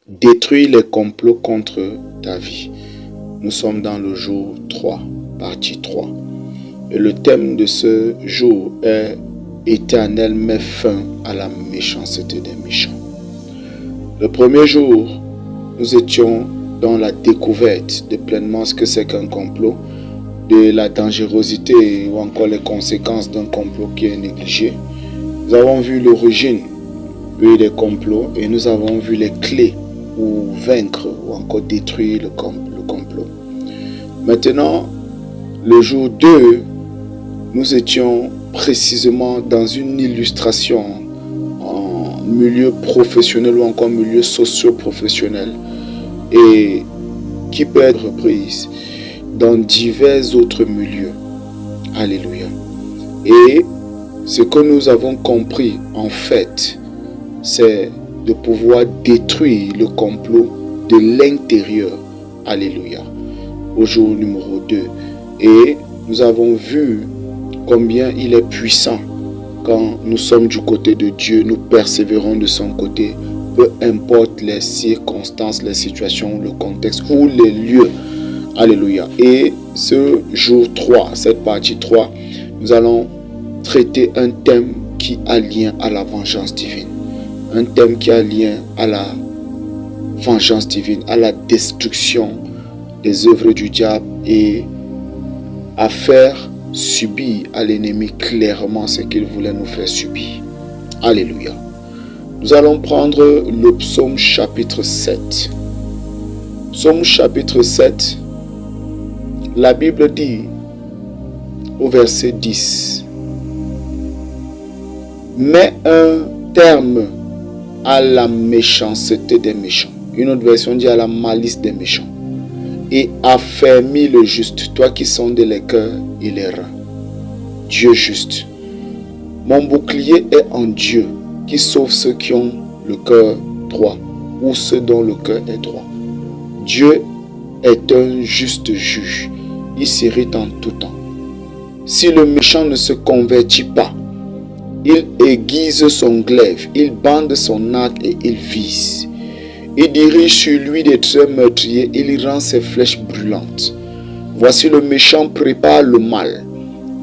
Détruire les complots contre ta vie. Nous sommes dans le jour 3, partie 3. Et le thème de ce jour est « Éternel, mets fin à la méchanceté des méchants ». Le premier jour, nous étions dans la découverte de pleinement ce que c'est qu'un complot, de la dangerosité ou encore les conséquences d'un complot qui est négligé. Nous avons vu l'origine des complots et nous avons vu les clés pour vaincre ou encore détruire le complot. Maintenant, le jour 2, nous étions précisément dans une illustration en milieu professionnel ou encore milieu socio-professionnel et qui peut être reprise dans divers autres milieux. Alléluia. Et ce que nous avons compris en fait, c'est de pouvoir détruire le complot de l'intérieur. Alléluia. Au jour numéro 2. Et nous avons vu combien il est puissant. Quand nous sommes du côté de Dieu, nous persévérons de son côté. Peu importe les circonstances, les situations, le contexte ou les lieux. Alléluia. Et ce jour 3, cette partie 3, nous allons traiter un thème qui a lien à la vengeance divine. Un thème qui a lien à la vengeance divine, à la destruction des œuvres du diable et à faire subir à l'ennemi clairement ce qu'il voulait nous faire subir. Alléluia. Nous allons prendre le psaume chapitre 7. Psaume chapitre 7, la Bible dit au verset 10, « Mets un terme à la méchanceté des méchants. » Une autre version dit à la malice des méchants. « Et affermis le juste, toi qui sondes les cœurs et les reins. » Dieu juste. Mon bouclier est en Dieu qui sauve ceux qui ont le cœur droit ou ceux dont le cœur est droit. Dieu est un juste juge. Il s'irrite en tout temps. Si le méchant ne se convertit pas, il aiguise son glaive, il bande son arc et il vise. Il dirige sur lui des traits meurtriers, il rend ses flèches brûlantes. Voici le méchant prépare le mal,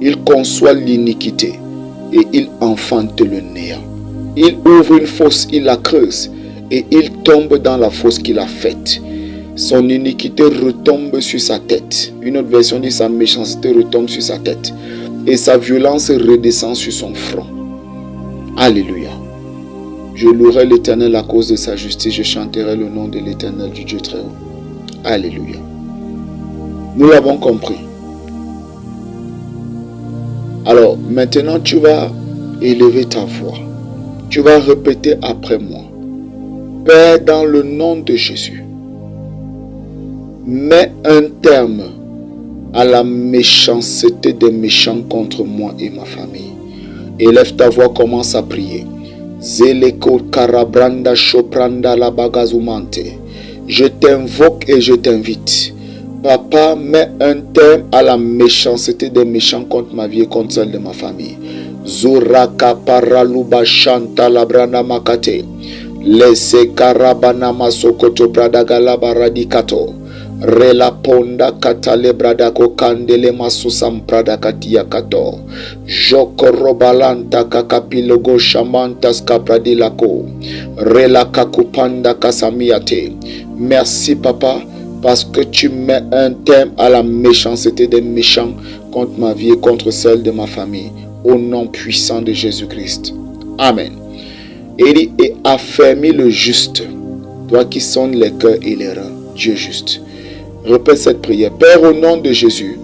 il conçoit l'iniquité et il enfante le néant. Il ouvre une fosse, il la creuse et il tombe dans la fosse qu'il a faite. Son iniquité retombe sur sa tête. Une autre version dit sa méchanceté retombe sur sa tête et sa violence redescend sur son front. Alléluia. Je louerai l'Éternel à cause de sa justice. Je chanterai le nom de l'Éternel du Dieu très haut. Alléluia. Nous l'avons compris. Alors, maintenant, tu vas élever ta voix. Tu vas répéter après moi. Père, dans le nom de Jésus, mets un terme à la méchanceté des méchants contre moi et ma famille. Élève ta voix, commence à prier. Zeleko karabranda chopranda la bagazumante. Je t'invoque et je t'invite. Papa, mets un terme à la méchanceté des méchants contre ma vie et contre celle de ma famille. Zuraka paraluba chanta labrana makate. Lese karabana masokoto pradagala baradikato. Rela ponda katale bradako kandele masusam pradakatia kato. Joko robalanta kakapilogo shamantas kapradilako. Rela kakupanda kasamiate. Merci papa parce que tu mets un terme à la méchanceté des méchants contre ma vie et contre celle de ma famille. Au nom puissant de Jésus-Christ. Amen. Et affermis le juste, toi qui sondes les cœurs et les reins, Dieu juste. Répète cette prière. Père, au nom de Jésus,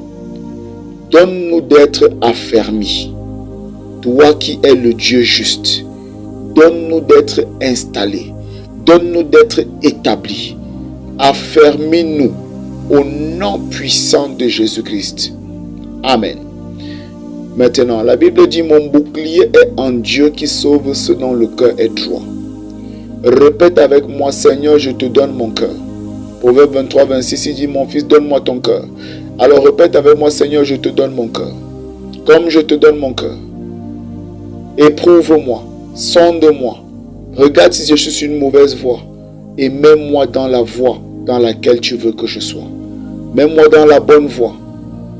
donne-nous d'être affermis. Toi qui es le Dieu juste, donne-nous d'être installés. Donne-nous d'être établis. Affermis-nous au nom puissant de Jésus-Christ. Amen. Maintenant, la Bible dit, mon bouclier est en Dieu qui sauve ceux dont le cœur est droit. Répète avec moi, Seigneur, je te donne mon cœur. Proverbe 23, 26, il dit, mon fils, donne-moi ton cœur. Alors répète avec moi, Seigneur, je te donne mon cœur. Comme je te donne mon cœur. Éprouve-moi, sonde-moi. Regarde si je suis sur une mauvaise voie et mets-moi dans la voie dans laquelle tu veux que je sois. Mets-moi dans la bonne voie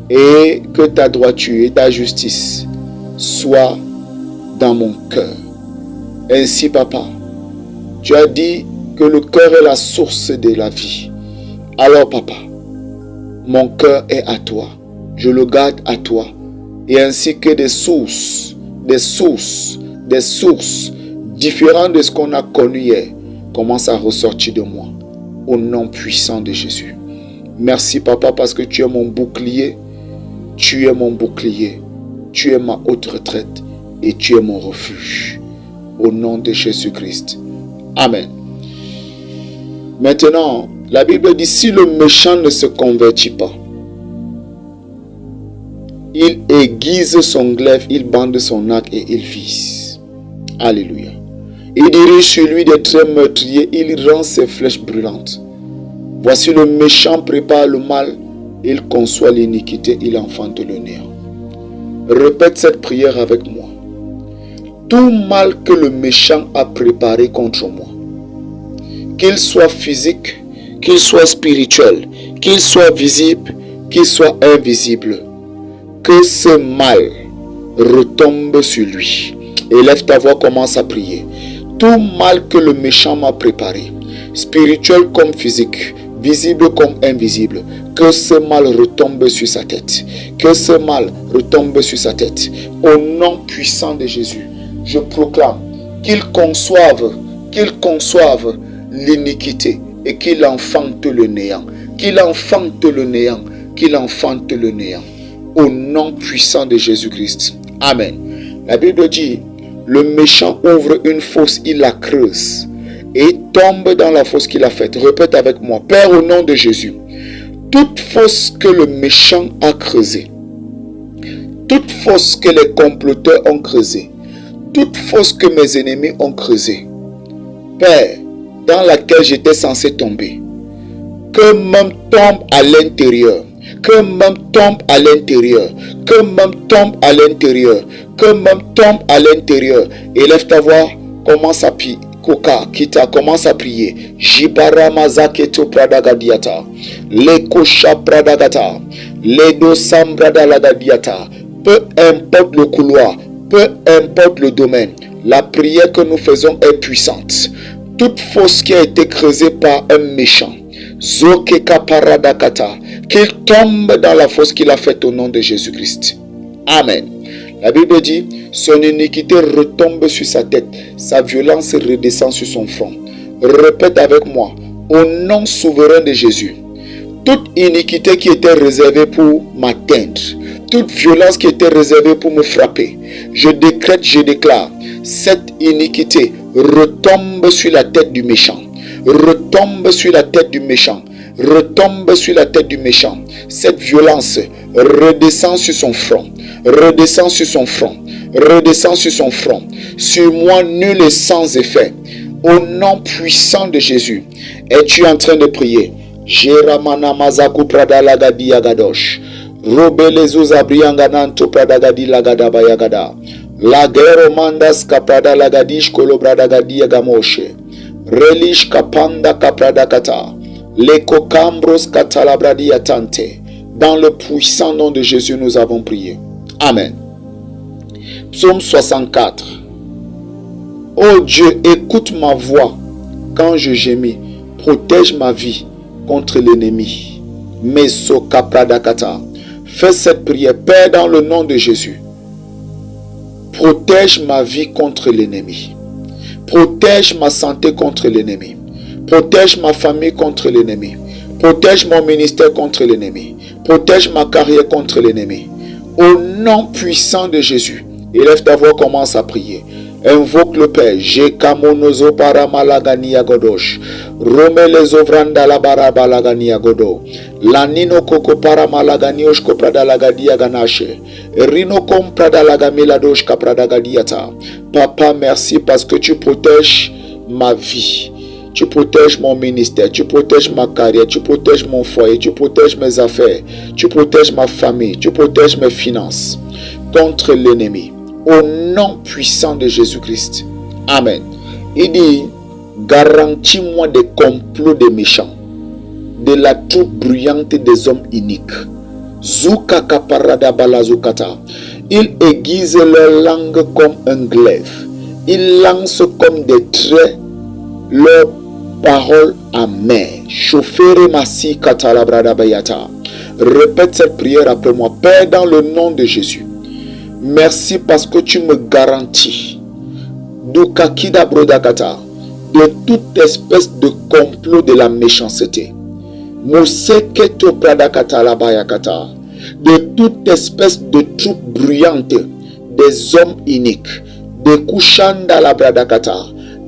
et que ta droiture et ta justice soient dans mon cœur. Ainsi, papa, tu as dit que le cœur est la source de la vie. Alors, papa, mon cœur est à toi. Je le garde à toi. Et ainsi que des sources différentes de ce qu'on a connu hier commencent à ressortir de moi. Au nom puissant de Jésus. Merci, papa, parce que tu es mon bouclier. Tu es mon bouclier. Tu es ma haute retraite. Et tu es mon refuge. Au nom de Jésus-Christ. Amen. Maintenant, la Bible dit, si le méchant ne se convertit pas, il aiguise son glaive, il bande son arc et il vise. Alléluia. Il dirige sur lui des traits meurtriers, il rend ses flèches brûlantes. Voici le méchant prépare le mal, il conçoit l'iniquité, il enfante le néant. Répète cette prière avec moi. Tout mal que le méchant a préparé contre moi, qu'il soit physique, qu'il soit spirituel, qu'il soit visible, qu'il soit invisible, que ce mal retombe sur lui. Élève ta voix, commence à prier. Tout mal que le méchant m'a préparé, spirituel comme physique, visible comme invisible, que ce mal retombe sur sa tête. Que ce mal retombe sur sa tête. Au nom puissant de Jésus, je proclame qu'il conçoive l'iniquité et qu'il enfante le néant. Qu'il enfante le néant. Qu'il enfante le néant. Au nom puissant de Jésus-Christ. Amen. La Bible dit, le méchant ouvre une fosse, il la creuse et tombe dans la fosse qu'il a faite. Répète avec moi. Père, au nom de Jésus, toute fosse que le méchant a creusée, toute fosse que les comploteurs ont creusée, toute fosse que mes ennemis ont creusée, Père, dans laquelle j'étais censé tomber, que même tombe à l'intérieur, que même tombe à l'intérieur, que même tombe à l'intérieur, que même tombe à l'intérieur. Élève ta voix, commence à prier. Koka, Kita, commence à prier. Jibara mazaketo pradagadiata. Lekosha pradagata. Ledo sambradalagadiata. Peu importe le couloir, peu importe le domaine, la prière que nous faisons est puissante. Toute fosse qui a été creusée par un méchant, Zokeka paradakata, qu'il tombe dans la fosse qu'il a faite au nom de Jésus-Christ. Amen. La Bible dit, son iniquité retombe sur sa tête, sa violence redescend sur son front. Répète avec moi, au nom souverain de Jésus, toute iniquité qui était réservée pour m'atteindre, toute violence qui était réservée pour me frapper, je décrète, je déclare, cette iniquité retombe sur la tête du méchant, retombe sur la tête du méchant, retombe sur la tête du méchant. Cette violence redescend sur son front, redescend sur son front, redescend sur son front. Sur moi, nul est sans effet. Au nom puissant de Jésus, es-tu en train de prier? Jeramana mazaku prada lagadi yagadosh. Robelezo zabriangananto pradagadi lagadaba yagada. Lagero mandas kaprada lagadish kolobradagadi yagamoshe. Relish kapanda kapradakata. Leko kambros katalabradi yatante. Dans le puissant nom de Jésus, nous avons prié. Amen. Psaume 64. Ô Dieu, écoute ma voix quand je gémis. Protège ma vie contre l'ennemi. Meso kapradakata. Fais cette prière, Père, dans le nom de Jésus. Protège ma vie contre l'ennemi. Protège ma santé contre l'ennemi. Protège ma famille contre l'ennemi. Protège mon ministère contre l'ennemi. Protège ma carrière contre l'ennemi. Au nom puissant de Jésus, élève ta voix, commence à prier. Invoque le Père. Jekamonozo paramalagani agodosh. Rome les ovranda la barabalagani agodo. Lanino koko paramalagani oshko pradalagadi aganache. Rino kom pradalagamiladosh kapradagadiata. Papa, merci parce que tu protèges ma vie. Tu protèges mon ministère, tu protèges ma carrière, tu protèges mon foyer, tu protèges mes affaires, tu protèges ma famille, tu protèges mes finances contre l'ennemi. Au nom puissant de Jésus-Christ. Amen. Il dit, Garantis-moi des complots des méchants, de la troupe bruyante des hommes iniques. Zuka kaparada balazukata. Ils aiguisent leur langue comme un glaive. Ils lancent comme des traits leurs paroles amères. Chauffere masi katalabrada bayata. Répète cette prière après moi. Père, dans le nom de Jésus, merci parce que tu me garantis Dukakida brodakata, de toute espèce de complot de la méchanceté. Moseketo pradakata labayakata, de toute espèce de troupe bruyante des hommes iniques, des kushanda labradakata,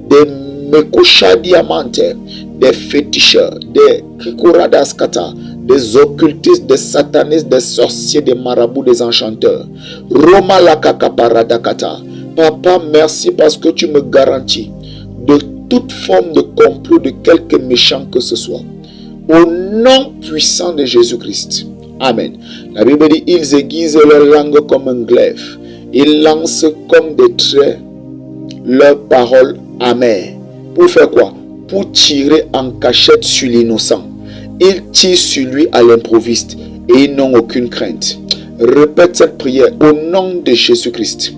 des mekosha diamante, des féticheurs, des kikuradaskata, des occultistes, des satanistes, des sorciers, des marabouts, des enchanteurs. Roma lakakaparadakata. Papa, merci parce que tu me garantis de toute forme de complot de quelque méchant que ce soit. Au nom puissant de Jésus-Christ. Amen. La Bible dit, ils aiguisent leur langue comme un glaive. Ils lancent comme des traits leurs paroles amères. Pour faire quoi? Pour tirer en cachette sur l'innocent. Ils tirent sur lui à l'improviste et ils n'ont aucune crainte. Répète cette prière au nom de Jésus-Christ.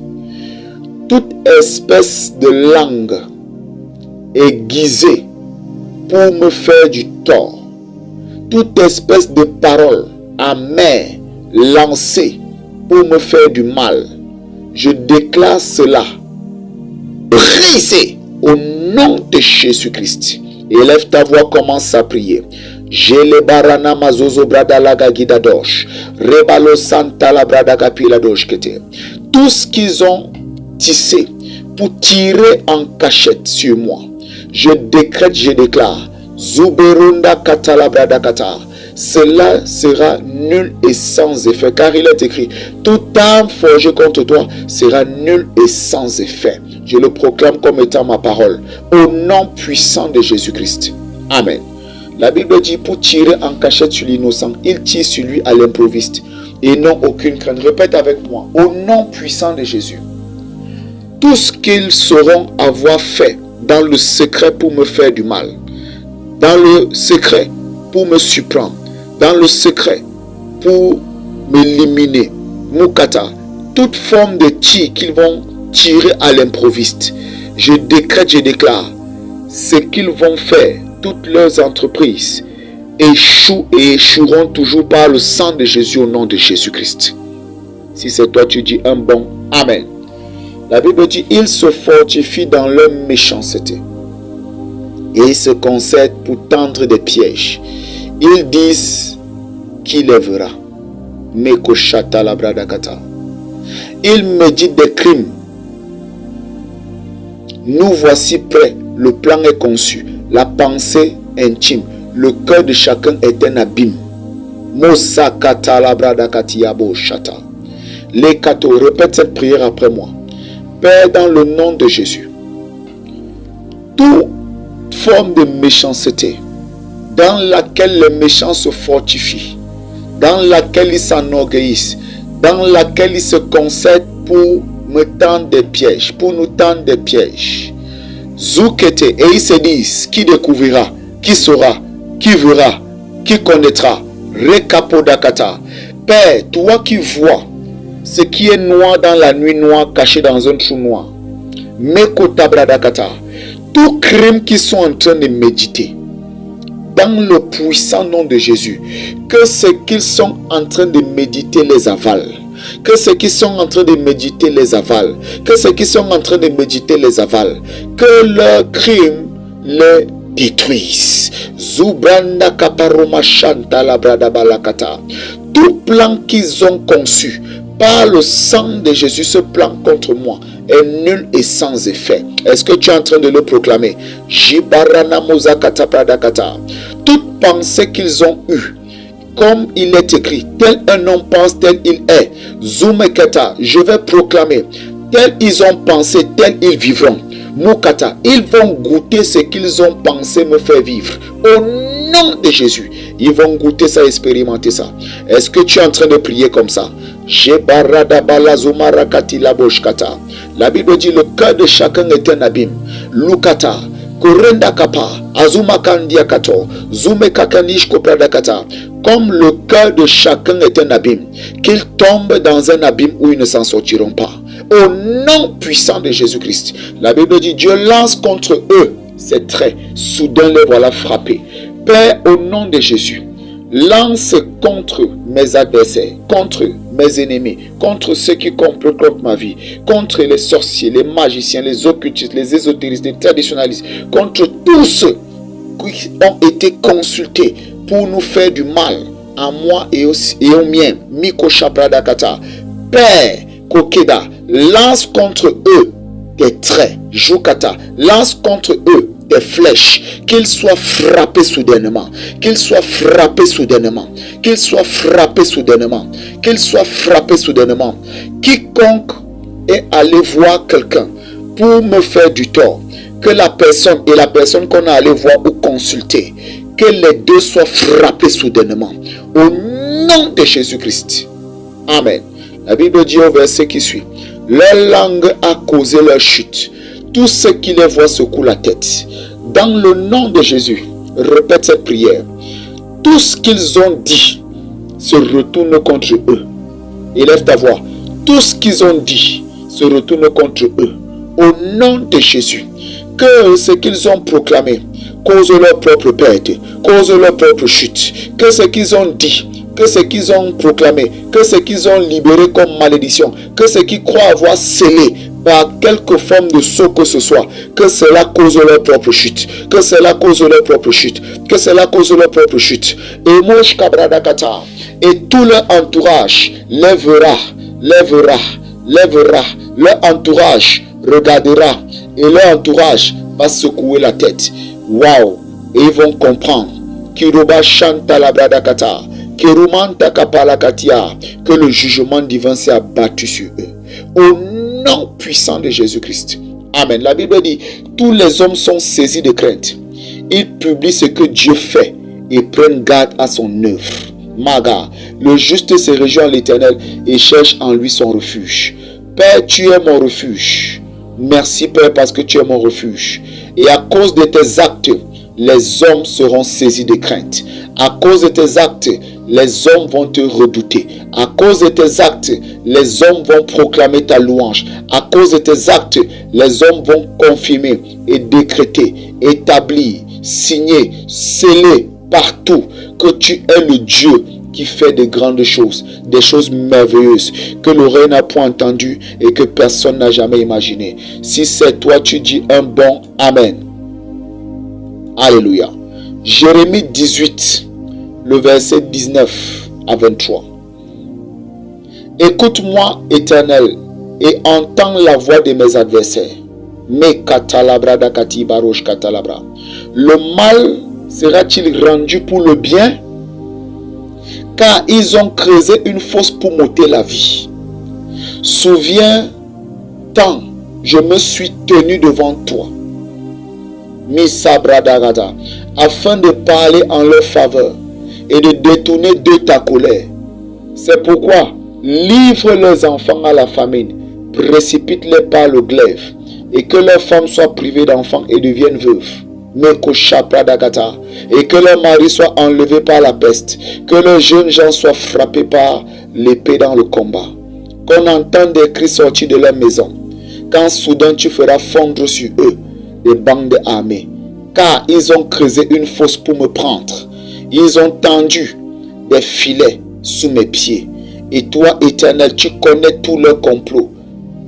Toute espèce de langue aiguisée pour me faire du tort, toute espèce de parole amère lancée pour me faire du mal, je déclare cela brisé au nom de Jésus-Christ. Élève ta voix, commence à prier. Jele barana mazozo brada laga gidadosh, rebalo santa la brada kapila dosh kete. Tout ce qu'ils ont tissé pour tirer en cachette sur moi, je décrète, je déclare, Zuberunda katala brada kata, cela sera nul et sans effet, car il est écrit, toute arme forgée contre toi sera nulle et sans effet. Je le proclame comme étant ma parole, au nom puissant de Jésus-Christ. Amen. La Bible dit, pour tirer en cachette sur l'innocent, il tire sur lui à l'improviste et n'ont aucune crainte. Répète avec moi, au nom puissant de Jésus. Tout ce qu'ils sauront avoir fait dans le secret pour me faire du mal, dans le secret pour me surprendre, dans le secret pour m'éliminer, Mukata, toute forme de tir qu'ils vont tirer à l'improviste, je décrète, je déclare, ce qu'ils vont faire, toutes leurs entreprises échouent et échoueront toujours par le sang de Jésus au nom de Jésus-Christ. Si c'est toi, tu dis un bon Amen. La Bible dit, ils se fortifient dans leur méchanceté et ils se concertent pour tendre des pièges. Ils disent qui lèvera. Mekoshata la bradakata. Ils méditent des crimes. Nous voici prêts. Le plan est conçu. La pensée intime. Le cœur de chacun est un abîme. Mosakata la bradakatiabo shata. Les kato, répète cette prière après moi. Père, dans le nom de Jésus, toute forme de méchanceté dans laquelle les méchants se fortifient, dans laquelle ils s'enorgueillissent, dans laquelle ils se concertent pour me tendre des pièges, pour nous tendre des pièges. Zoukete, et ils se disent, qui découvrira, qui saura, qui verra, qui connaîtra. Rekapodakata. Père, toi qui vois ce qui est noir dans la nuit noire, caché dans un trou noir. Mekotabradakata. Tous crimes qu'ils sont en train de méditer, dans le puissant nom de Jésus, que ce qu'ils sont en train de méditer les avale. Que ceux qui sont en train de méditer les avale. Que ceux qui sont en train de méditer les avale. Que leurs crimes les détruisent. Zubranda kaparoma shanta la brada balakata. Tout plan qu'ils ont conçu par le sang de Jésus, ce plan contre moi est nul et sans effet. Est-ce que tu es en train de le proclamer? Jibarana mozakata pradakata. Toute pensée qu'ils ont eue, comme il est écrit, tel un homme pense, tel il est. Zumekata, je vais proclamer, tel ils ont pensé, tel ils vivront. Mukata, ils vont goûter ce qu'ils ont pensé me faire vivre. Au nom de Jésus, ils vont goûter ça, expérimenter ça. Est-ce que tu es en train de prier comme ça? La Bible dit, le cœur de chacun est un abîme. Lukata, Korenda kapa, azuma kandia kato, zume kakanish kopradakata. Comme le cœur de chacun est un abîme, qu'ils tombent dans un abîme où ils ne s'en sortiront pas. Au nom puissant de Jésus-Christ, la Bible dit, Dieu lance contre eux ses traits, soudain les voilà frappés. Père, au nom de Jésus, lance contre mes adversaires, contre mes ennemis, contre ceux qui complotent contre ma vie, contre les sorciers, les magiciens, les occultistes, les ésotéristes, les traditionalistes, contre tous ceux qui ont été consultés pour nous faire du mal à moi et au mien. Miko Shapradakata. Père Kokeda, lance contre eux des traits. Jukata, lance contre eux des flèches, qu'ils soient frappés soudainement, qu'ils soient frappés soudainement, qu'ils soient frappés soudainement, qu'ils soient frappés soudainement. Quiconque est allé voir quelqu'un pour me faire du tort, que la personne et la personne qu'on a allé voir ou consulter, que les deux soient frappés soudainement. Au nom de Jésus-Christ. Amen. La Bible dit au verset qui suit, leur langue a causé leur chute. Tous ceux qui les voient secouent la tête. Dans le nom de Jésus, répète cette prière. Tout ce qu'ils ont dit se retourne contre eux. Élève ta voix. Tout ce qu'ils ont dit se retourne contre eux. Au nom de Jésus, que ce qu'ils ont proclamé cause leur propre perte, cause leur propre chute. Que ce qu'ils ont dit, que ce qu'ils ont proclamé, que ce qu'ils ont libéré comme malédiction, que ce qu'ils croient avoir scellé par quelque forme de sceau que ce soit, que cela cause leur propre chute, que cela cause leur propre chute, que cela cause leur propre chute. Et Mosh Kabradakata, et tout leur entourage lèvera, leur entourage regardera, et leur entourage va secouer la tête. Waouh! Et ils vont comprendre Kiroba Shanta Labradakata, Kirumanta Kapalakatia, que le jugement divin s'est abattu sur eux. Au nom puissant de Jésus-Christ. Amen. La Bible dit, tous les hommes sont saisis de crainte. Ils publient ce que Dieu fait et prennent garde à son œuvre. Maga, le juste se réjouit en l'Éternel et cherche en lui son refuge. Père, tu es mon refuge. Merci Père parce que tu es mon refuge. Et à cause de tes actes, les hommes seront saisis de crainte. À cause de tes actes, les hommes vont te redouter. À cause de tes actes, les hommes vont proclamer ta louange. À cause de tes actes, les hommes vont confirmer et décréter, établir, signer, sceller partout que tu es le Dieu qui fait de grandes choses, des choses merveilleuses que l'oreille n'a point entendues et que personne n'a jamais imaginé. Si c'est toi, tu dis un bon Amen. Alléluia. Jérémie 18, le verset 19 à 23. Écoute-moi, Éternel, et entends la voix de mes adversaires. Le mal sera-t-il rendu pour le bien? Car ils ont creusé une fosse pour m'ôter la vie. Souviens-t'en, je me suis tenu devant toi, afin de parler en leur faveur et de détourner de ta colère. C'est pourquoi livre leurs enfants à la famine, précipite-les par le glaive, et que leurs femmes soient privées d'enfants et deviennent veuves. Et que leurs maris soient enlevés par la peste, que leurs jeunes gens soient frappés par l'épée dans le combat. Qu'on entende des cris sortis de leur maison, quand soudain tu feras fondre sur eux des bandes armées, car ils ont creusé une fosse pour me prendre. Ils ont tendu des filets sous mes pieds. Et toi, Éternel, tu connais tous leurs complots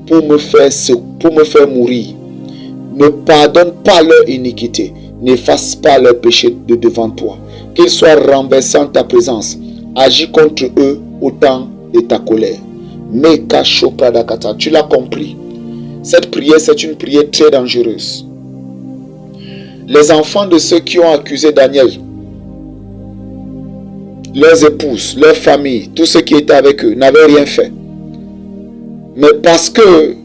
pour me faire mourir. Ne pardonne pas leur iniquité, n'efface pas leur péché de devant toi. Qu'ils soient renversés en ta présence. Agis contre eux au temps de ta colère. Meka Shopradakata, tu l'as compris. Cette prière, c'est une prière très dangereuse. Les enfants de ceux qui ont accusé Daniel, leurs épouses, leurs familles, tous ceux qui étaient avec eux, n'avaient rien fait. Mais parce que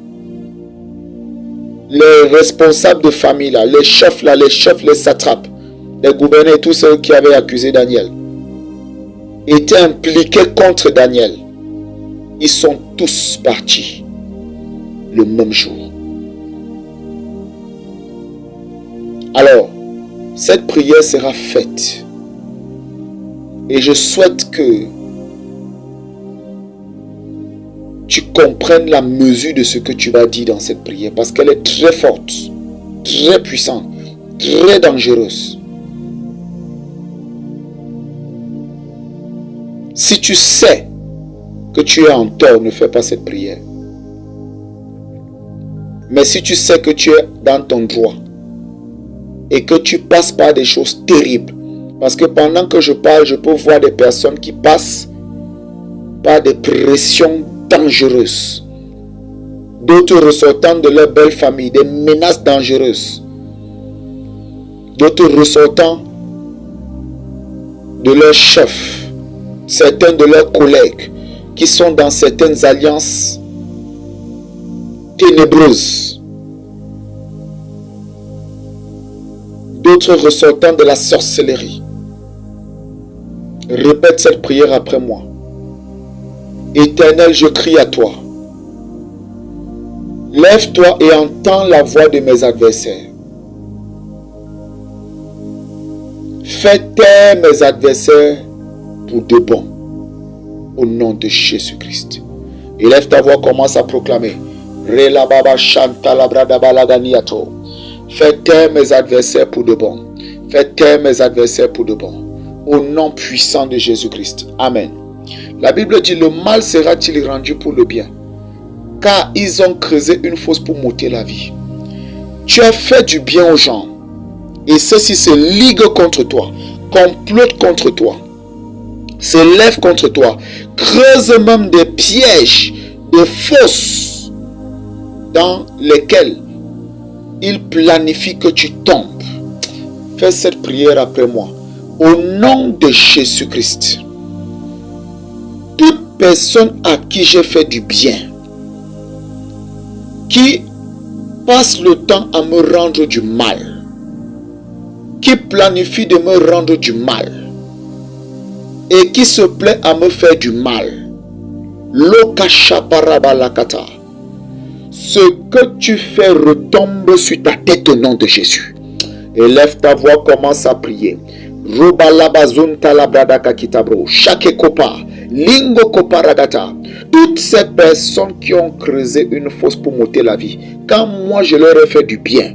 les responsables de famille, là, les chefs, les satrapes, les gouverneurs, tous ceux qui avaient accusé Daniel, étaient impliqués contre Daniel, ils sont tous partis le même jour. Alors, cette prière sera faite. Et je souhaite que tu comprennes la mesure de ce que tu vas dire dans cette prière. Parce qu'elle est très forte, très puissante, très dangereuse. Si tu sais que tu es en tort, ne fais pas cette prière. Mais si tu sais que tu es dans ton droit et que tu passes par des choses terribles, parce que pendant que je parle, je peux voir des personnes qui passent par des pressions dangereuses, d'autres ressortant de leur belle famille, des menaces dangereuses, d'autres ressortant de leur chef, certains de leurs collègues qui sont dans certaines alliances ténébreuses, d'autres ressortant de la sorcellerie. Répète cette prière après moi. Éternel, je crie à toi. Lève-toi et entends la voix de mes adversaires. Fais taire mes adversaires pour de bon. Au nom de Jésus-Christ. Élève ta voix, commence à proclamer. Fais taire mes adversaires pour de bon. Fais taire mes adversaires pour de bon. Au nom puissant de Jésus-Christ. Amen. La Bible dit, le mal sera-t-il rendu pour le bien? Car ils ont creusé une fosse pour m'ôter la vie. Tu as fait du bien aux gens. Et ceux-ci se liguent contre toi, complotent contre toi, se lèvent contre toi, creusent même des pièges, des fosses dans lesquelles ils planifient que tu tombes. Fais cette prière après moi. Au nom de Jésus-Christ, toute personne à qui j'ai fait du bien, qui passe le temps à me rendre du mal, qui planifie de me rendre du mal et qui se plaît à me faire du mal, Lokashaparabalakata, ce que tu fais retombe sur ta tête au nom de Jésus. Élève ta voix, commence à prier. Toutes ces personnes qui ont creusé une fosse pour m'ôter la vie, quand moi je leur ai fait du bien,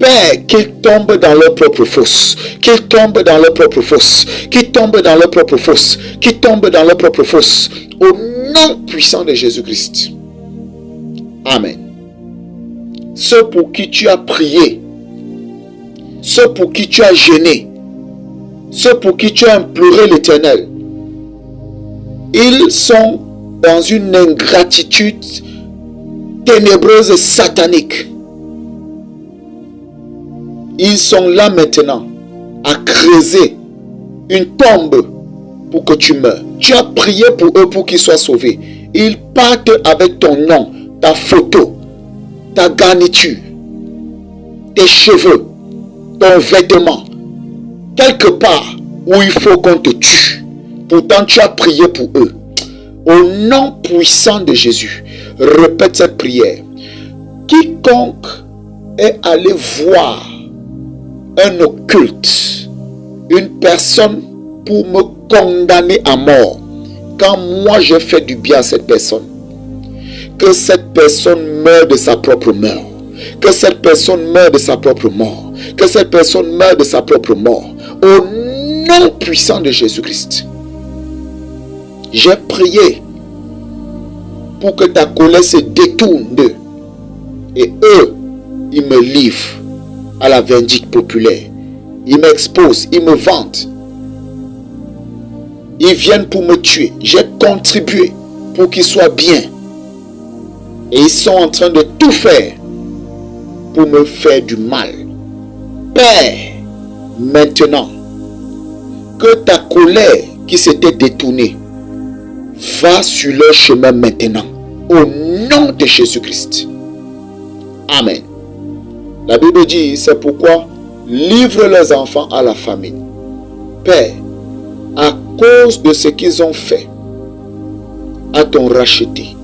Père, qu'ils tombent dans leur propre fosse, qu'ils tombent dans leur propre fosse, qu'ils tombent dans leur propre fosse, qu'ils tombent dans leur propre fosse, au nom puissant de Jésus-Christ. Amen. Ceux pour qui tu as prié, ceux pour qui tu as jeûné, ceux pour qui tu as imploré l'Éternel, ils sont dans une ingratitude ténébreuse et satanique. Ils sont là maintenant à creuser une tombe pour que tu meurs. Tu as prié pour eux pour qu'ils soient sauvés. Ils partent avec ton nom, ta photo, ta garniture, tes cheveux, ton vêtement, quelque part où il faut qu'on te tue. Pourtant, tu as prié pour eux. Au nom puissant de Jésus, répète cette prière. Quiconque est allé voir un occulte, une personne pour me condamner à mort, quand moi je fais du bien à cette personne, que cette personne meure de sa propre mort, que cette personne meure de sa propre mort, que cette personne meure de sa propre mort, au nom puissant de Jésus-Christ. J'ai prié pour que ta colère se détourne d'eux et eux, ils me livrent à la vindicte populaire. Ils m'exposent, ils me vantent. Ils viennent pour me tuer. J'ai contribué pour qu'ils soient bien. Et ils sont en train de tout faire pour me faire du mal. Père, maintenant, que ta colère qui s'était détournée va sur leur chemin maintenant. Au nom de Jésus-Christ. Amen. La Bible dit, c'est pourquoi livre leurs enfants à la famine. Père, à cause de ce qu'ils ont fait, à ton racheté,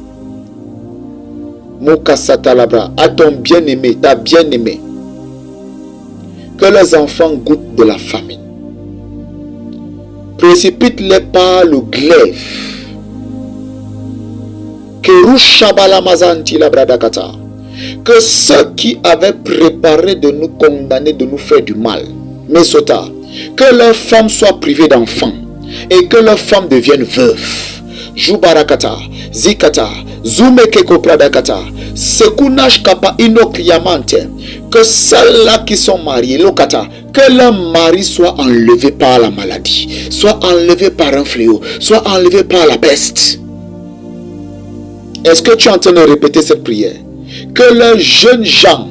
Mokasatalabra, à ton bien-aimé, ta bien-aimée, que leurs enfants goûtent de la famine. Précipite-les par le glaive. Que ceux qui avaient préparé de nous condamner, de nous faire du mal, Mesota, que leurs femmes soient privées d'enfants et que leurs femmes deviennent veuves. Jubarakata, Zikata, Zumekeko Pradakata, Sekunash Kapa Inokriamante, que celles-là qui sont mariées, Lokata, que leur mari soit enlevé par la maladie, soit enlevé par un fléau, soit enlevé par la peste. Est-ce que tu es en train de répéter cette prière? Que leurs jeunes gens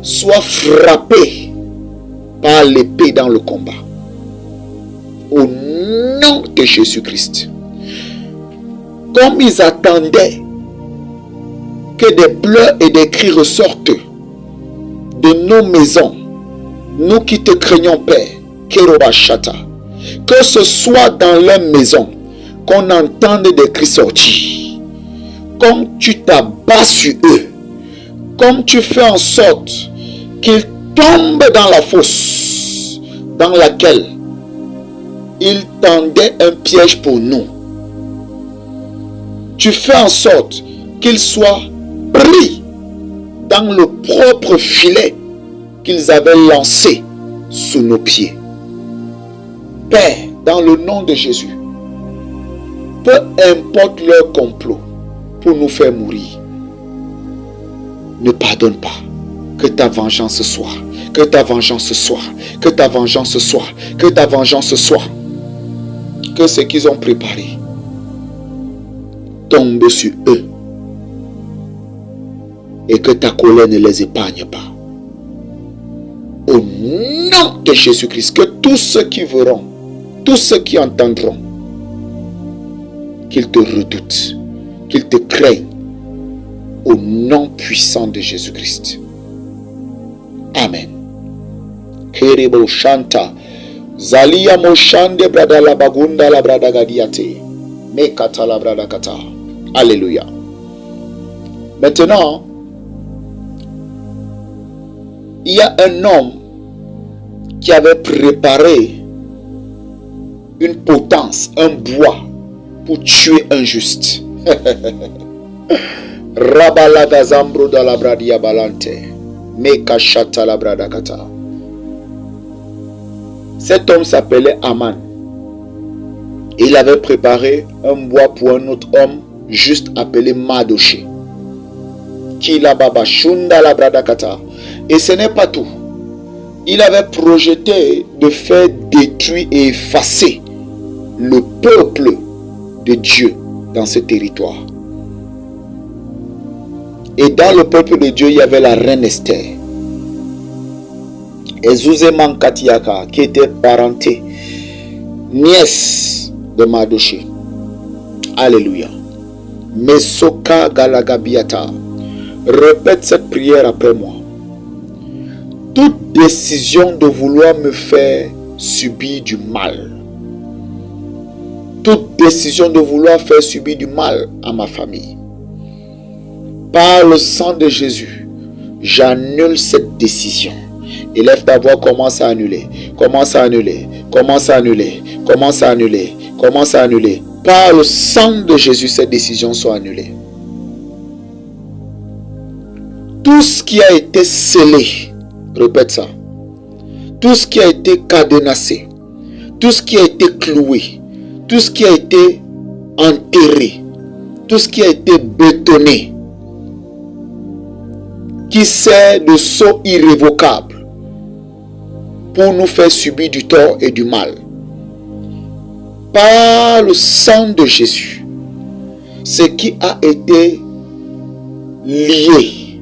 soient frappés par l'épée dans le combat. Au nom de Jésus-Christ. Comme ils attendaient que des pleurs et des cris ressortent de nos maisons, nous qui te craignons, Père, Kerobashata, que ce soit dans leur maison qu'on entende des cris sortir. Comme tu t'abats sur eux, comme tu fais en sorte qu'ils tombent dans la fosse dans laquelle ils tendaient un piège pour nous. Tu fais en sorte qu'ils soient pris dans le propre filet qu'ils avaient lancé sous nos pieds. Père, dans le nom de Jésus, peu importe leur complot pour nous faire mourir, ne pardonne pas. Que ta vengeance soit, que ta vengeance soit, que ta vengeance soit, que ta vengeance soit. Que ce qu'ils ont préparé tombe sur eux et que ta colère ne les épargne pas. Au nom de Jésus-Christ, que tous ceux qui verront, tous ceux qui entendront, qu'ils te redoutent, qu'ils te craignent, au nom puissant de Jésus-Christ. Amen. Kerebo Shanta, Zalia Moshande Brada la Bagunda la Brada Gadiate, Mekata la Brada Kata. Alléluia. Maintenant, il y a un homme qui avait préparé une potence, un bois pour tuer un juste. Rabalaga Zambro da la Bradia Balante, Mekashata la Brada Kata. Cet homme s'appelait Aman. Il avait préparé un bois pour un autre homme juste appelé Madoché. Kila Baba Shunda la Brada Kata. Et ce n'est pas tout. Il avait projeté de faire détruire et effacer le peuple de Dieu dans ce territoire. Et dans le peuple de Dieu, il y avait la reine Esther. Ezouzeman Katiaka, qui était parentée, nièce de Madoché. Alléluia. Mesoka Galagabiata. Répète cette prière après moi. Toute décision de vouloir me faire subir du mal, toute décision de vouloir faire subir du mal à ma famille, par le sang de Jésus, j'annule cette décision. Élève ta voix, commence à annuler, commence à annuler, commence à annuler, commence à annuler, commence à annuler. Par le sang de Jésus, ces décisions sont annulées. Tout ce qui a été scellé, répète ça, tout ce qui a été cadenassé, tout ce qui a été cloué, tout ce qui a été enterré, tout ce qui a été bétonné, qui sert de sceau irrévocable pour nous faire subir du tort et du mal. Par le sang de Jésus, ce qui a été lié,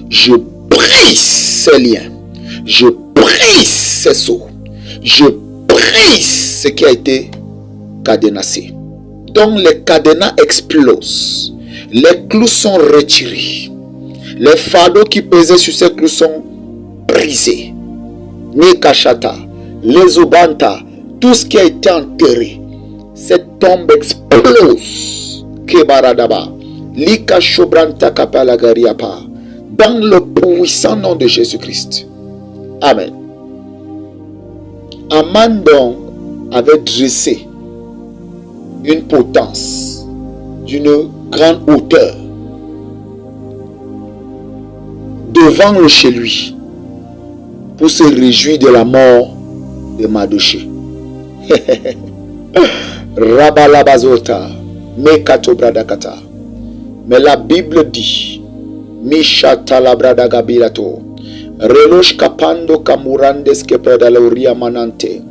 je brise ces liens, je brise ces sceaux, je brise ce qui a été cadenassé. Donc les cadenas explosent, les clous sont retirés, les fardeaux qui pesaient sur ces clous sont brisés. Nikashata, les obanta, tout ce qui a été enterré, cette tombe explose. Kebaradaba, Lika Shobranta Kapalagariapa, dans le puissant nom de Jésus-Christ. Amen. Aman donc avait dressé une potence d'une grande hauteur devant le chez lui pour se réjouir de la mort de Mardochée. Rabalabazota, Mekato Bradakata. Mais la Bible dit, Mishata la Bradagabilato, Relosh Kapando Kamurandes que Pradalauria Manante,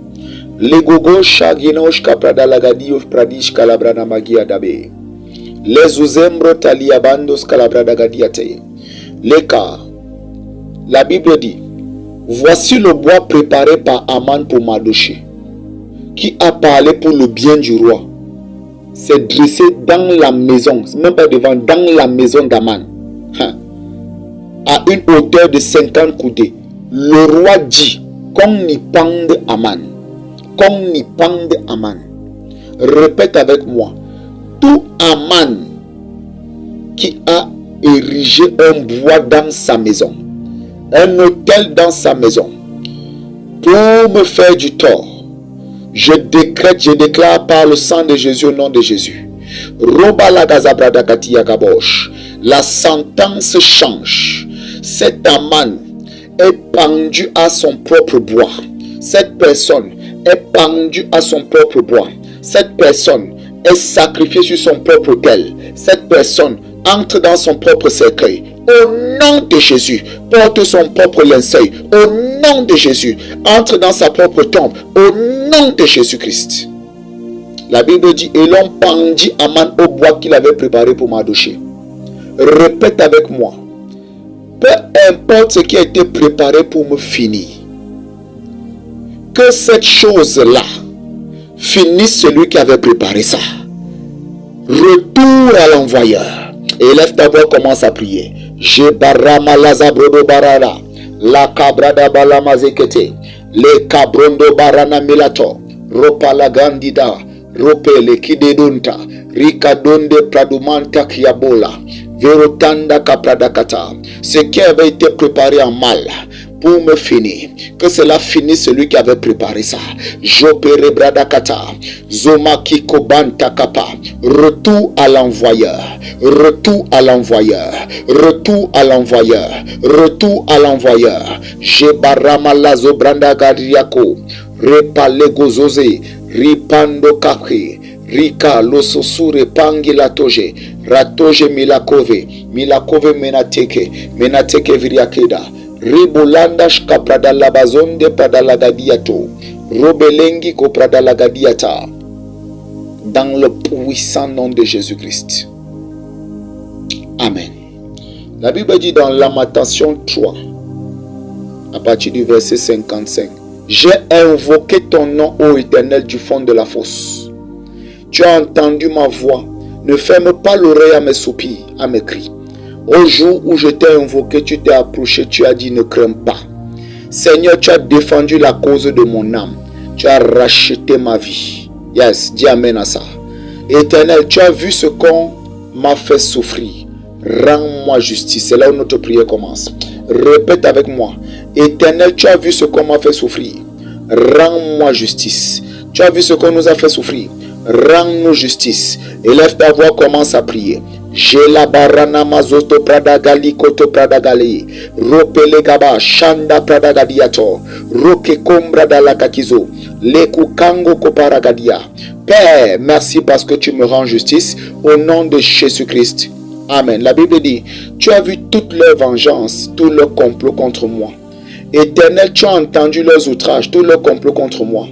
Legogo Shaginosh Kapradalagadio Pradish Calabrana Magia Dabe, Les Uzembro Taliabandos Calabradagadiate, Leka. La Bible dit, voici le bois préparé par Aman pour Mardochée, qui a parlé pour le bien du roi. C'est dressé dans la maison, même pas devant, dans la maison d'Aman, à une hauteur de 50 coudées. Le roi dit, qu'on y pende Aman, qu'on y pende Aman. Répète avec moi, tout Aman qui a érigé un bois dans sa maison, un autel dans sa maison, pour me faire du tort, je décrète, je déclare par le sang de Jésus, au nom de Jésus. La sentence change. Cet Aman est pendu à son propre bois. Cette personne est pendue à son propre bois. Cette personne est sacrifiée sur son propre autel. Cette personne entre dans son propre cercueil. Au nom de Jésus, porte son propre linceul. Au nom de Jésus, entre dans sa propre tombe. Au nom de Jésus-Christ. La Bible dit, et l'on pendit Aman au bois qu'il avait préparé pour Mardochée. Répète avec moi. Peu importe ce qui a été préparé pour me finir, que cette chose-là finisse celui qui avait préparé ça. Retour à l'envoyeur. Et lève ta voix, commence à prier. Je barama lazabrodo barara, la cabrada balamazekete, le cabrondo barana milato, ropa la gandida, rope le kidedunta, ricadonde pradumanta kiabola, verotanda kapradakata. Ce qui avait été préparé en mal pour me finir, que cela finisse celui qui avait préparé ça. Jopere bradakata, zomaki kobanta kapa. Retour à l'envoyeur, retour à l'envoyeur, retour à l'envoyeur, retour à l'envoyeur. Jebarama lazo branda gariako, repale gozoze, ripando kapri, rika lososure pangi latoje, ratoje milakove, milakove menateke viriakeda. Ribolanda shkapradalabazonde pradalagadiato, robelengi ko pradalagadiata. Dans le puissant nom de Jésus-Christ. Amen. La Bible dit dans Lamentation 3, à partir du verset 55, j'ai invoqué ton nom, ô Éternel, du fond de la fosse. Tu as entendu ma voix. Ne ferme pas l'oreille à mes soupirs, à mes cris. Au jour où je t'ai invoqué, tu t'es approché, tu as dit ne crains pas. Seigneur, tu as défendu la cause de mon âme. Tu as racheté ma vie. Yes, dis amen à ça. Éternel, tu as vu ce qu'on m'a fait souffrir. Rends-moi justice. C'est là où notre prière commence. Répète avec moi. Éternel, tu as vu ce qu'on m'a fait souffrir. Rends-moi justice. Tu as vu ce qu'on nous a fait souffrir. Rends-nous justice. Élève ta voix, commence à prier. J'ai la barana mazoto pradagali koto pradagali. Ropele gaba shanda pradagadiato. Roke kombra dalakakizo. Lekukango koparagadia. Père, merci parce que tu me rends justice au nom de Jésus-Christ. Amen. La Bible dit, tu as vu toute leur vengeance, tout leur complot contre moi. Éternel, tu as entendu leurs outrages, tout leur complot contre moi.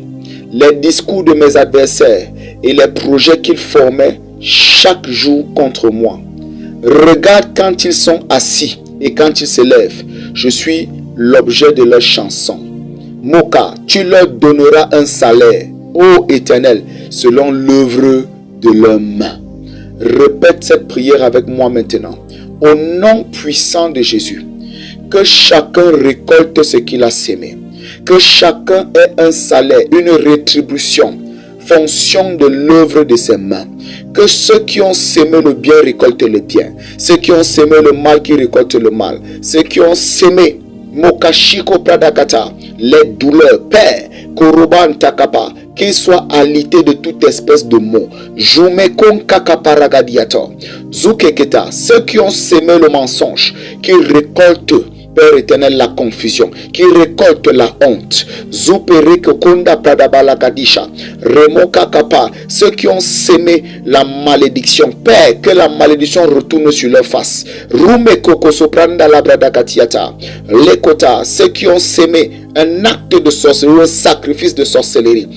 Les discours de mes adversaires et les projets qu'ils formaient chaque jour contre moi. Regarde quand ils sont assis et quand ils se lèvent. Je suis l'objet de leurs chansons. Moka, tu leur donneras un salaire, ô Éternel, selon l'œuvre de leurs mains. Répète cette prière avec moi maintenant. Au nom puissant de Jésus, que chacun récolte ce qu'il a sémé. Que chacun ait un salaire, une rétribution, fonction de l'œuvre de ses mains. Que ceux qui ont sémé le bien récoltent le bien. Ceux qui ont sémé le mal qui récoltent le mal. Ceux qui ont sémé Mokashiko Pradakata, les douleurs, Père, Koroban Takapa, qu'ils soient alités de toute espèce de maux. Jumekon Kakaparagadiato, Zukeketa, ceux qui ont semé le mensonge, qui récoltent, Père éternel, la confusion, qui récolte la honte. Zupereke Konda Pradabalagadisha, Remoka Kapa, ceux qui ont semé la malédiction. Père, que la malédiction retourne sur leur face. Rume Koko Sopranda Labradakatiata, Lekota, ceux qui ont semé un acte de sorcellerie, un sacrifice de sorcellerie.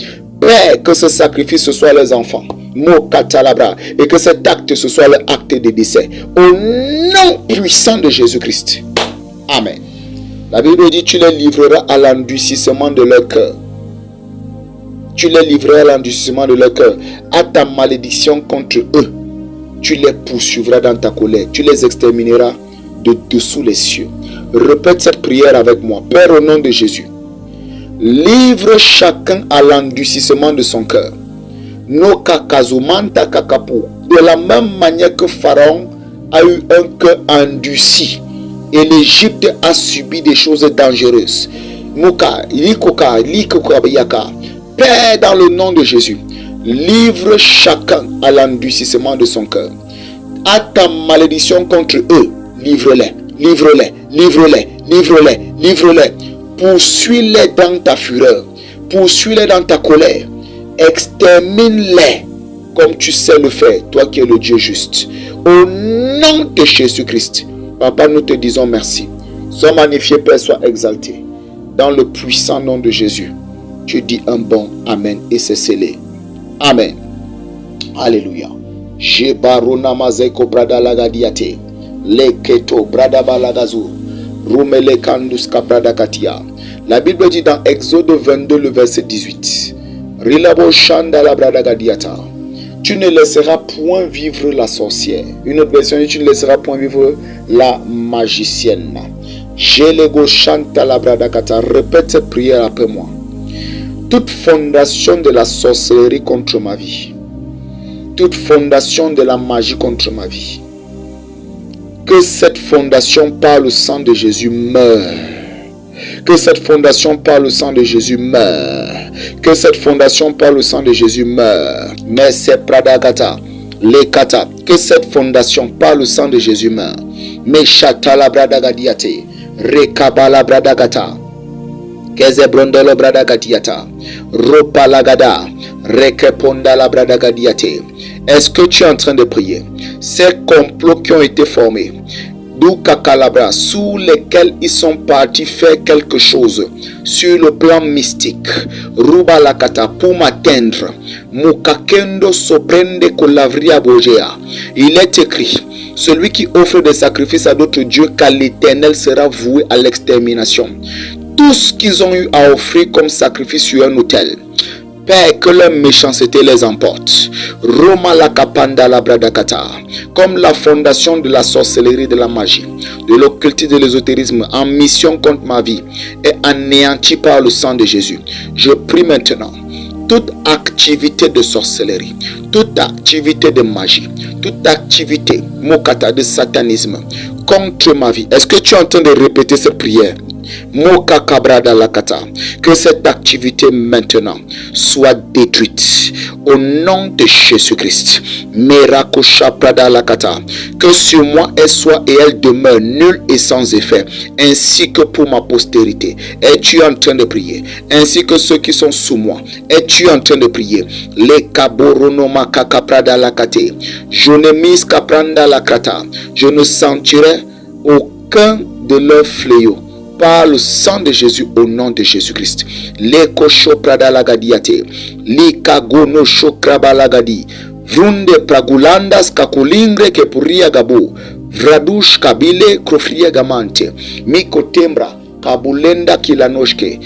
Père, que ce sacrifice ce soit leurs enfants. Mokatalabra, et que cet acte ce soit l'acte de décès. Au nom puissant de Jésus-Christ. Amen. La Bible dit, tu les livreras à l'endurcissement de leur cœur. Tu les livreras à l'endurcissement de leur cœur. À ta malédiction contre eux. Tu les poursuivras dans ta colère. Tu les extermineras de dessous les cieux. Répète cette prière avec moi. Père, au nom de Jésus, livre chacun à l'endurcissement de son cœur. De la même manière que Pharaon a eu un cœur endurci et l'Égypte a subi des choses dangereuses. Père, dans le nom de Jésus, livre chacun à l'endurcissement de son cœur. À ta malédiction contre eux, livre-les, livre-les, livre-les, livre-les, livre-les. Poursuis-les dans ta fureur, poursuis-les dans ta colère, extermine-les comme tu sais le faire, toi qui es le Dieu juste. Au nom de Jésus-Christ, Papa, nous te disons merci. Sois magnifié, Père, sois exalté. Dans le puissant nom de Jésus, tu dis un bon Amen et c'est scellé. Amen. Alléluia. Jebarona mazeko brada lagadiate. Leketo brada balagazu. Rumele kanduska brada katia. La Bible dit dans Exode 22, le verset 18. Rilabo shanda la brada gadiata. Tu ne laisseras point vivre la sorcière. Une autre version dit, tu ne laisseras point vivre la magicienne. Jelego chanta la bradakata. Répète cette prière après moi. Toute fondation de la sorcellerie contre ma vie, toute fondation de la magie contre ma vie, que cette fondation par le sang de Jésus meure. Que cette fondation par le sang de Jésus meure. Que cette fondation par le sang de Jésus meure. Mais c'est Pradagata, les kata. Que cette fondation par le sang de Jésus meure. Mais Chatala Bradagadiate, Rekabala Bradagata, Kezebrondolo Bradagadiata, Ropalagada, Rekeponda la Bradagadiate. Est-ce que tu es en train de prier? Ces complots qui ont été formés, Doukakalabra, sous lesquels ils sont partis faire quelque chose sur le plan mystique, Rubalakata, pour m'atteindre, Mukakendo soprende kolavria bojea. Il est écrit, celui qui offre des sacrifices à d'autres dieux, qu'à l'Éternel sera voué à l'extermination. Tout ce qu'ils ont eu à offrir comme sacrifice sur un autel, Père, que leur méchanceté les emporte. Roma la kapanda la bradakata. Comme la fondation de la sorcellerie, de la magie, de l'occultisme, de l'ésotérisme, en mission contre ma vie, est anéantie par le sang de Jésus. Je prie maintenant, toute activité de sorcellerie, toute activité de magie, toute activité, mokata, de satanisme, contre ma vie. Est-ce que tu es en train de répéter cette prière? Moka kabrada lakata. Que cette activité maintenant soit détruite au nom de Jésus-Christ. Merakosha prada lakata. Que sur moi elle soit et elle demeure nulle et sans effet, ainsi que pour ma postérité. Es-tu en train de prier? Ainsi que ceux qui sont sous moi. Es-tu en train de prier? Les kaboronoma kakaprada lakate. Je ne mise kapranda lakata. Je ne sentirai aucun de leurs fléaux par le sang de Jésus, au nom de Jésus-Christ. Les kosho prada lagadiate, les kagono shokraba lagadi, vrunde pragulandas kakulingre kepuria gabo, vradush kabile krofria gamante, miko tembra kabulenda kilanoshke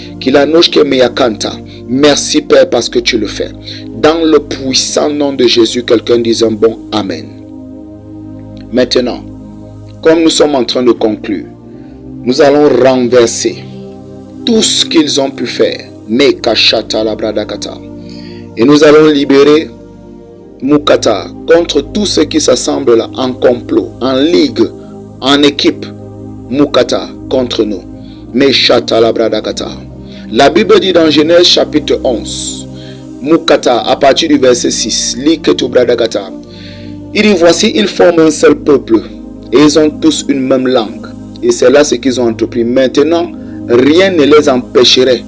meyakanta. Merci Père parce que tu le fais. Dans le puissant nom de Jésus, quelqu'un dise un bon Amen. Maintenant, comme nous sommes en train de conclure, nous allons renverser tout ce qu'ils ont pu faire. Et nous allons libérer Mukata contre tous ceux qui s'assemblent là en complot, en ligue, en équipe. Mukata contre nous. Meshata la bradakata. La Bible dit dans Genèse chapitre 11, Mukata, à partir du verset 6, Liketu bradakata. Il dit, voici, ils forment un seul peuple et ils ont tous une même langue. Et c'est là ce qu'ils ont entrepris. Maintenant, rien ne les empêcherait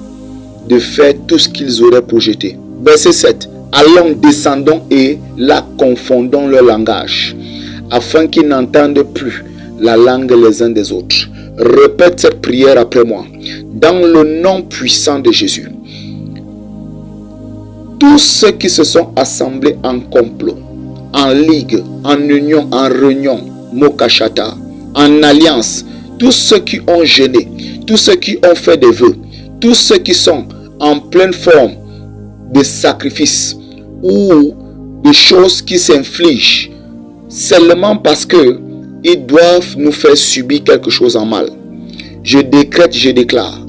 de faire tout ce qu'ils auraient projeté. Verset 7. Allons, descendons et la confondons leur langage, afin qu'ils n'entendent plus la langue les uns des autres. Répète cette prière après moi. Dans le nom puissant de Jésus. Tous ceux qui se sont assemblés en complot, en ligue, en union, en réunion, Mokashata, en alliance, tous ceux qui ont gêné, tous ceux qui ont fait des vœux, tous ceux qui sont en pleine forme de sacrifice ou de choses qui s'infligent seulement parce que ils doivent nous faire subir quelque chose en mal. Je décrète, je déclare,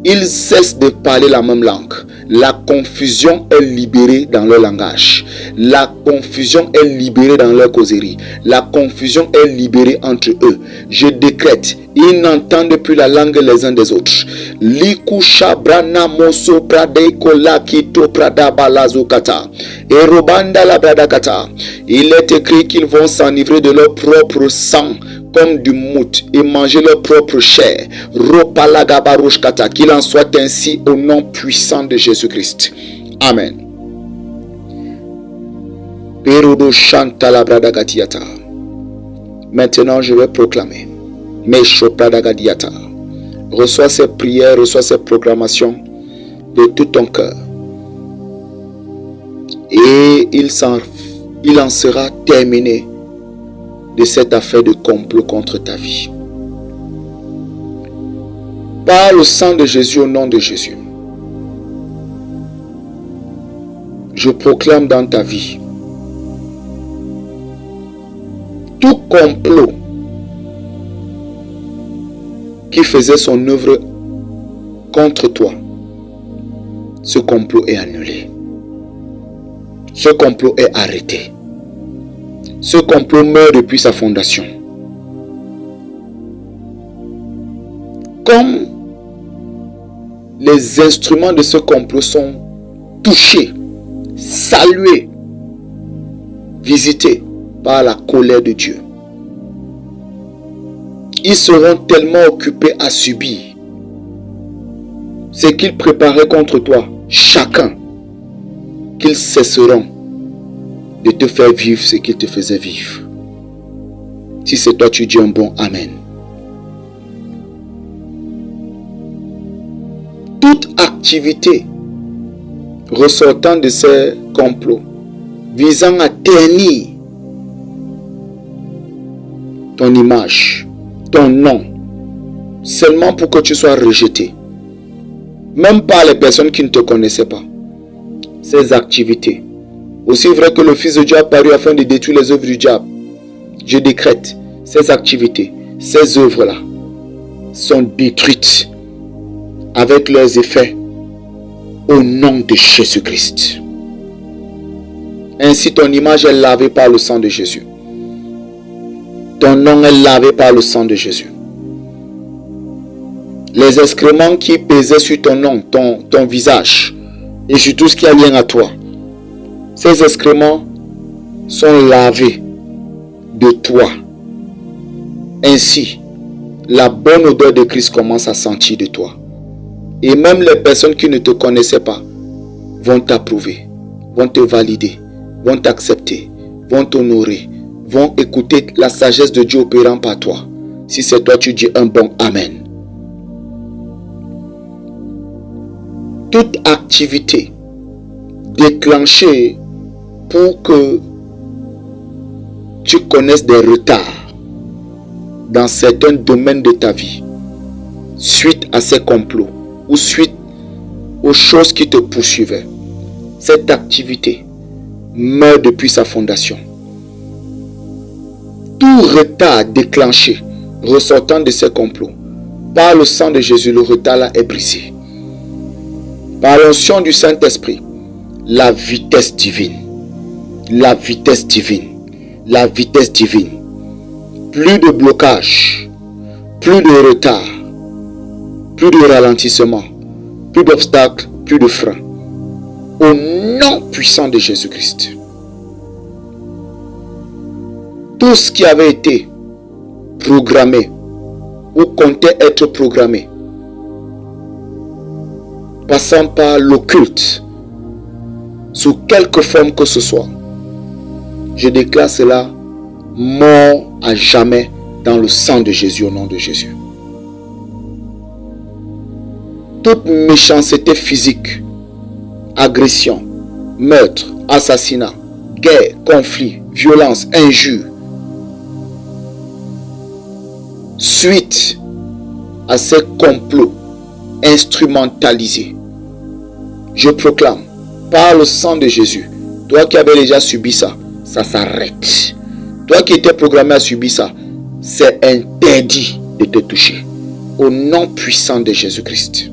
ils cessent de parler la même langue. La confusion est libérée dans leur langage. La confusion est libérée dans leur causerie. La confusion est libérée entre eux. Je décrète, ils n'entendent plus la langue les uns des autres. Likusha brana moso pradeko la kito pradabalazokata. Et robanda la bradakata. Il est écrit qu'ils vont s'enivrer de leur propre sang comme du mout et manger leur propre chair. Ropalagabaroshkata. Qu'il en soit ainsi au nom puissant de Jésus-Christ. Amen. Perodo chanta la bradagatiata. Maintenant, je vais proclamer. Mesho pradagadiata. Reçois ces prières, reçois ces proclamations de tout ton cœur. Et il en sera terminé de cette affaire de complot contre ta vie. Par le sang de Jésus, au nom de Jésus, je proclame dans ta vie tout complot qui faisait son œuvre contre toi. Ce complot est annulé. Ce complot est arrêté. Ce complot meurt depuis sa fondation. Comme les instruments de ce complot sont touchés, salués, visités par la colère de Dieu, ils seront tellement occupés à subir ce qu'ils préparaient contre toi, chacun, qu'ils cesseront de te faire vivre ce qu'il te faisait vivre. Si c'est toi, tu dis un bon Amen. Toute activité ressortant de ces complots visant à ternir ton image, ton nom, seulement pour que tu sois rejeté, même par les personnes qui ne te connaissaient pas. Ces activités, aussi vrai que le Fils de Dieu a apparu afin de détruire les œuvres du diable, je décrète, ces activités, ces œuvres-là sont détruites avec leurs effets au nom de Jésus-Christ. Ainsi ton image est lavée par le sang de Jésus. Ton nom est lavé par le sang de Jésus. Les excréments qui pesaient sur ton nom, ton visage et sur tout ce qui a lien à toi, ces excréments sont lavés de toi. Ainsi, la bonne odeur de Christ commence à sentir de toi. Et même les personnes qui ne te connaissaient pas vont t'approuver, vont te valider, vont t'accepter, vont t'honorer, vont écouter la sagesse de Dieu opérant par toi. Si c'est toi, tu dis un bon Amen. Toute activité déclenchée pour que tu connaisses des retards dans certains domaines de ta vie, suite à ces complots ou suite aux choses qui te poursuivaient, cette activité meurt depuis sa fondation. Tout retard déclenché ressortant de ces complots, par le sang de Jésus, le retard là est brisé. Par l'onction du Saint-Esprit, la vitesse divine, la vitesse divine, la vitesse divine. Plus de blocage, plus de retard, plus de ralentissement, plus d'obstacles, plus de freins. Au nom puissant de Jésus-Christ. Tout ce qui avait été programmé ou comptait être programmé, passant par l'occulte, sous quelque forme que ce soit, je déclare cela mort à jamais dans le sang de Jésus, au nom de Jésus. Toute méchanceté physique, agression, meurtre, assassinat, guerre, conflit, violence, injure, suite à ces complots instrumentalisés, je proclame par le sang de Jésus, toi qui avais déjà subi ça, ça s'arrête. Toi qui étais programmé à subir ça, c'est interdit de te toucher. Au nom puissant de Jésus-Christ.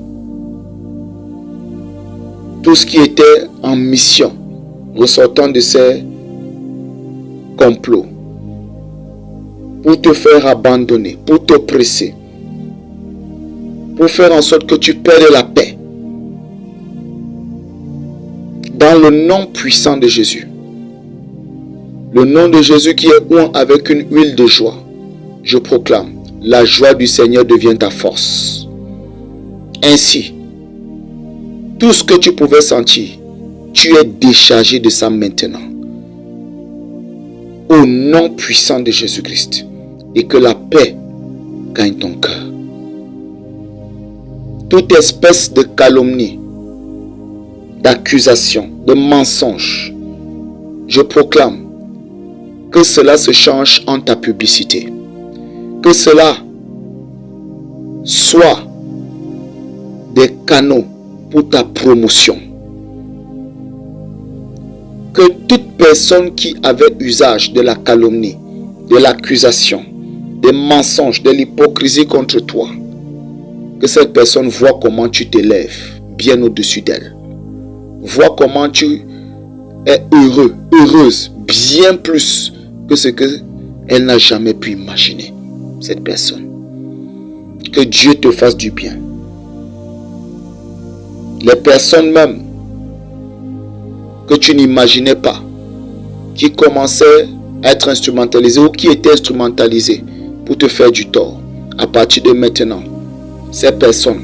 Tout ce qui était en mission, ressortant de ces complots, pour te faire abandonner, pour t'oppresser, pour faire en sorte que tu perdes la paix. Dans le nom puissant de Jésus, le nom de Jésus qui est oint avec une huile de joie, je proclame, la joie du Seigneur devient ta force. Ainsi, tout ce que tu pouvais sentir, tu es déchargé de ça maintenant. Au nom puissant de Jésus-Christ. Et que la paix gagne ton cœur. Toute espèce de calomnie, d'accusation, de mensonge, je proclame que cela se change en ta publicité. Que cela soit des canaux pour ta promotion. Que toute personne qui avait usage de la calomnie, de l'accusation, des mensonges, de l'hypocrisie contre toi, que cette personne voit comment tu t'élèves bien au-dessus d'elle. Voit comment tu es heureux, heureuse, bien plus que ce qu'elle n'a jamais pu imaginer, cette personne. Que Dieu te fasse du bien. Les personnes même que tu n'imaginais pas, qui commençaient à être instrumentalisées ou qui étaient instrumentalisées pour te faire du tort, à partir de maintenant, ces personnes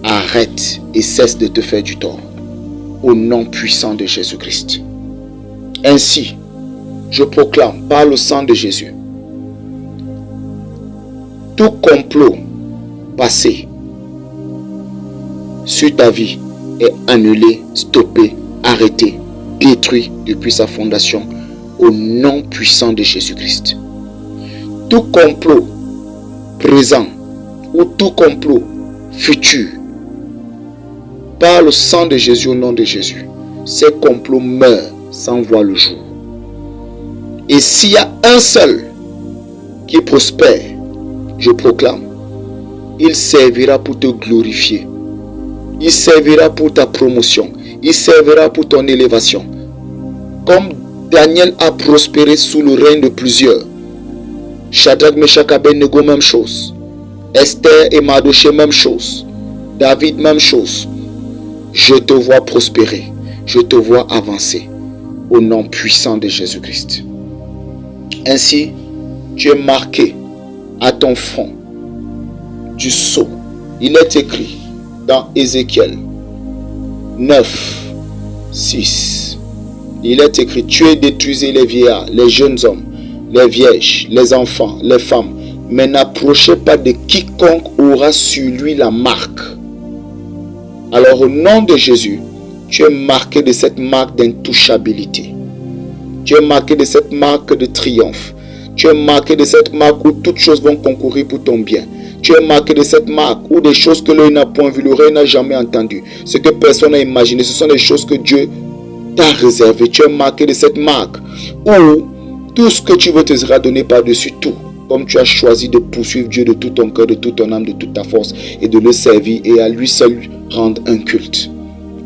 arrêtent et cessent de te faire du tort. Au nom puissant de Jésus-Christ. Ainsi, je proclame par le sang de Jésus, tout complot passé sur ta vie est annulé, stoppé, arrêté, détruit depuis sa fondation au nom puissant de Jésus-Christ. Tout complot présent ou tout complot futur, par le sang de Jésus, au nom de Jésus, ces complots meurent sans voir le jour. Et s'il y a un seul qui prospère, je proclame, il servira pour te glorifier. Il servira pour ta promotion. Il servira pour ton élévation. Comme Daniel a prospéré sous le règne de plusieurs. Shadrach, Meshach, Abednego, même chose. Esther et Mardochée, même chose. David, même chose. Je te vois prospérer. Je te vois avancer. Au nom puissant de Jésus-Christ. Ainsi, tu es marqué à ton front du sceau. Il est écrit dans Ézéchiel 9, 6. Il est écrit, tuez, détruisez les vieillards, les jeunes hommes, les vierges, les enfants, les femmes, mais n'approchez pas de quiconque aura sur lui la marque. Alors au nom de Jésus, tu es marqué de cette marque d'intouchabilité. Tu es marqué de cette marque de triomphe. Tu es marqué de cette marque où toutes choses vont concourir pour ton bien. Tu es marqué de cette marque où des choses que l'œil n'a point vues, l'oreille n'a jamais entendues, ce que personne n'a imaginé, ce sont des choses que Dieu t'a réservées. Tu es marqué de cette marque où tout ce que tu veux te sera donné par-dessus tout. Comme tu as choisi de poursuivre Dieu de tout ton cœur, de toute ton âme, de toute ta force et de le servir et à lui seul rendre un culte.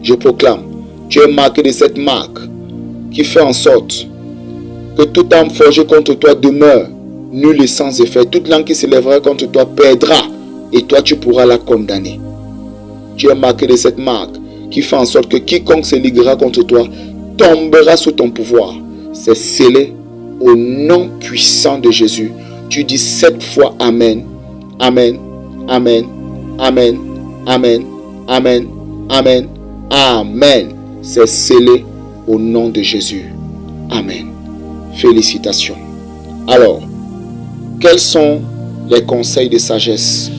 Je proclame, tu es marqué de cette marque qui fait en sorte que toute âme forgée contre toi demeure nulle et sans effet. Toute langue qui s'élèvera contre toi perdra et toi tu pourras la condamner. Tu es marqué de cette marque qui fait en sorte que quiconque se liguera contre toi tombera sous ton pouvoir. C'est scellé au nom puissant de Jésus. Tu dis 7 fois Amen, Amen, Amen, Amen, Amen, Amen, Amen, Amen. C'est scellé au nom de Jésus. Amen. Félicitations. Alors, quels sont les conseils de sagesse?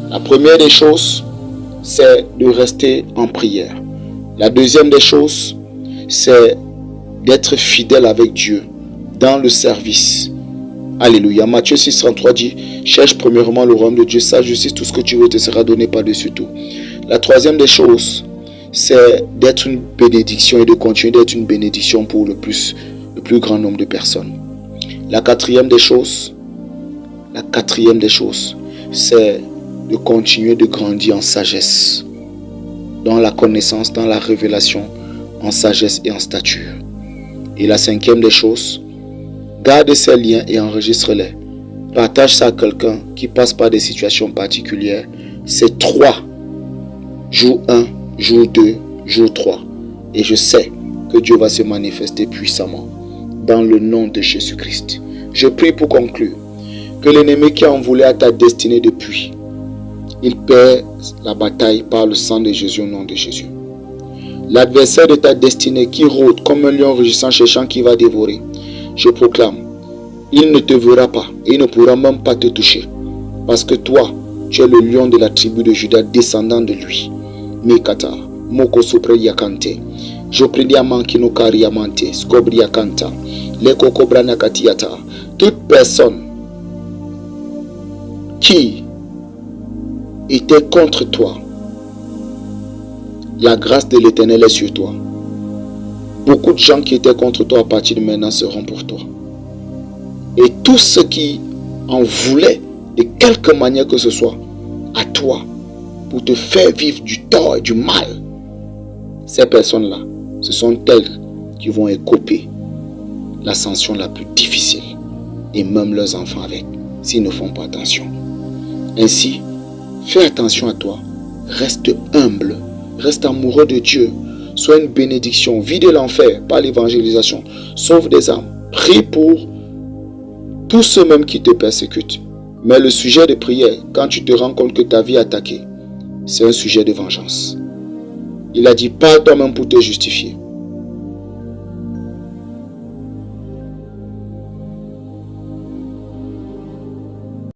La première des choses, c'est de rester en prière. La deuxième des choses, c'est d'être fidèle avec Dieu dans le service. Alléluia. Matthieu 6,33 dit, cherche premièrement le royaume de Dieu, sa justice, tout ce que tu veux te sera donné par-dessus tout. La troisième des choses, c'est d'être une bénédiction et de continuer d'être une bénédiction pour le plus grand nombre de personnes. La quatrième des choses, c'est de continuer de grandir en sagesse, dans la connaissance, dans la révélation, en sagesse et en stature. Et la cinquième des choses, garde ces liens et enregistre-les. Partage ça à quelqu'un qui passe par des situations particulières. C'est 3. Jour 1, jour 2, jour 3. Et je sais que Dieu va se manifester puissamment dans le nom de Jésus-Christ. Je prie pour conclure que l'ennemi qui en voulait à ta destinée depuis, il perd la bataille par le sang de Jésus au nom de Jésus. L'adversaire de ta destinée qui rôde comme un lion rugissant cherchant qui va dévorer, je proclame, il ne te verra pas et il ne pourra même pas te toucher. Parce que toi, tu es le lion de la tribu de Juda, descendant de lui. Mikata, Moko Sopre Yakante, Jopridiaman Kinokari Yamante, Skobri Yakanta, Leko Kobrana Katiata. Toute personne qui était contre toi, la grâce de l'Éternel est sur toi. Beaucoup de gens qui étaient contre toi à partir de maintenant seront pour toi. Et tous ceux qui en voulaient de quelque manière que ce soit à toi pour te faire vivre du tort et du mal, ces personnes-là, ce sont elles qui vont écoper l'ascension la plus difficile, et même leurs enfants avec, s'ils ne font pas attention. Ainsi, fais attention à toi, reste humble, reste amoureux de Dieu, sois une bénédiction, vis de l'enfer par l'évangélisation, sauve des âmes, prie pour tous ceux-mêmes qui te persécutent. Mais le sujet de prière, quand tu te rends compte que ta vie est attaquée, c'est un sujet de vengeance. Il a dit, parle toi-même pour te justifier.